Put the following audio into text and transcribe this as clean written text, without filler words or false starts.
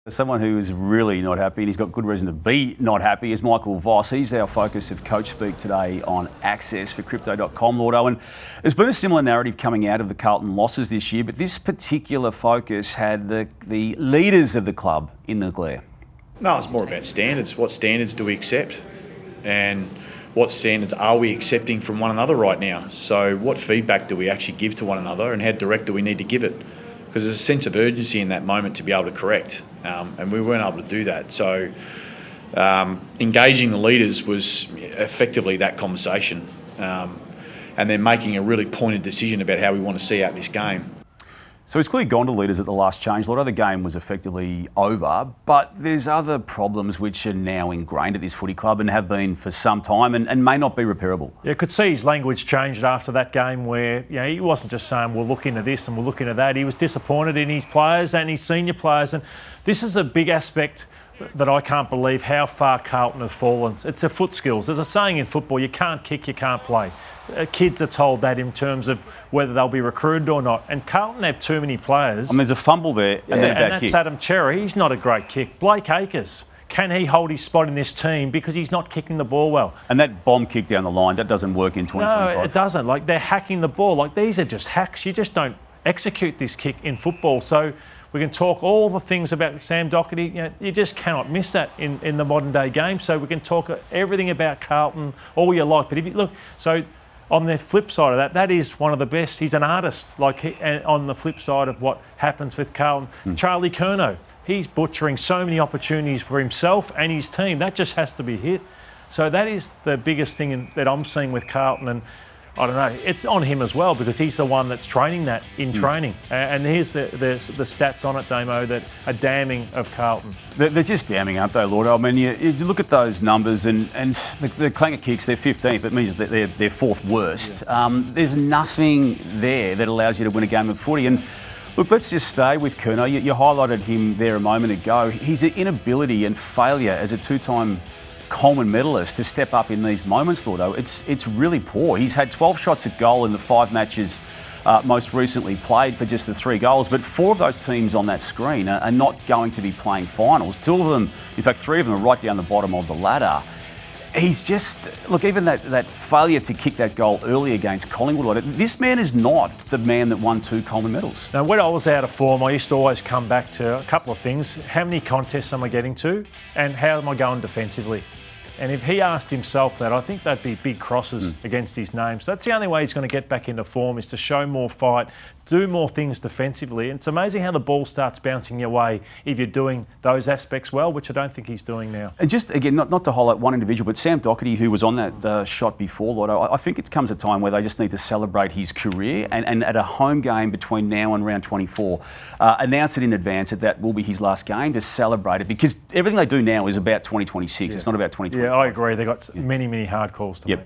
Someone who is really not happy, and he's got good reason to be not happy, is Michael Voss. He's our focus of Coach Speak today on Access for Crypto.com, Lordo. And there's been a similar narrative coming out of the Carlton losses this year, but this particular focus had the leaders of the club in the glare. No, it's more about standards. What standards do we accept? And what standards are we accepting from one another right now? So what feedback do we actually give to one another, and how direct do we need to give it? Because there's a sense of urgency in that moment to be able to correct, and we weren't able to do that. So engaging the leaders was effectively that conversation, and then making a really pointed decision about how we want to see out this game. So it's clearly gone to leaders at the last change. A lot of the game was effectively over, but there's other problems which are now ingrained at this footy club and have been for some time and may not be repairable. Yeah, could see his language changed after that game where he wasn't just saying we'll look into this and we'll look into that. He was disappointed in his players and his senior players, and this is a big aspect that I can't believe how far Carlton have fallen. It's the foot skills. There's a saying in football, you can't kick, you can't play. Kids are told that in terms of whether they'll be recruited or not. And Carlton have too many players. I mean, there's a fumble there and then a bad that's kick. Adam Cherry. He's not a great kick. Blake Acres. Can he hold his spot in this team because he's not kicking the ball well? And that bomb kick down the line, that doesn't work in 2025. No, it doesn't. Like, they're hacking the ball. Like, these are just hacks. You just don't execute this kick in football. So we can talk all the things about Sam Doherty. You just cannot miss that in the modern day game. So we can talk everything about Carlton all you like. But if you look, so on the flip side of that, that is one of the best. He's an artist. And on the flip side of what happens with Carlton, Charlie Curnow, he's butchering so many opportunities for himself and his team. That just has to be hit. So that is the biggest thing that I'm seeing with Carlton. And I don't know, it's on him as well because he's the one that's training that in training. And here's the stats on it, Damo, that are damning of Carlton. They're just damning, aren't they, Lord? I mean, you look at those numbers and the clanger kicks, they're 15th. It means that they're fourth worst. Yeah. There's nothing there that allows you to win a game of footy. And look, let's just stay with Curnow. You highlighted him there a moment ago. His inability and failure as a two-time Coleman medalist to step up in these moments, Lordo, it's really poor. He's had 12 shots at goal in the 5 matches most recently played for just the 3 goals, but 4 of those teams on that screen are not going to be playing finals. 2 of them, in fact 3 of them are right down the bottom of the ladder. He's just, look, even that failure to kick that goal early against Collingwood, this man is not the man that won 2 Coleman medals. Now, when I was out of form, I used to always come back to a couple of things. How many contests am I getting to? And how am I going defensively? And if he asked himself that, I think that'd be big crosses against his name. So that's the only way he's going to get back into form, is to show more fight, do more things defensively. And it's amazing how the ball starts bouncing your way if you're doing those aspects well, which I don't think he's doing now. And just, again, not to highlight one individual, but Sam Doherty, who was on that shot before, Lord, I think it comes a time where they just need to celebrate his career and at a home game between now and round 24, announce it in advance that will be his last game, to celebrate it, because everything they do now is about 2026. Yeah. It's not about 2025. Yeah, I agree. They've got many, many hard calls to make.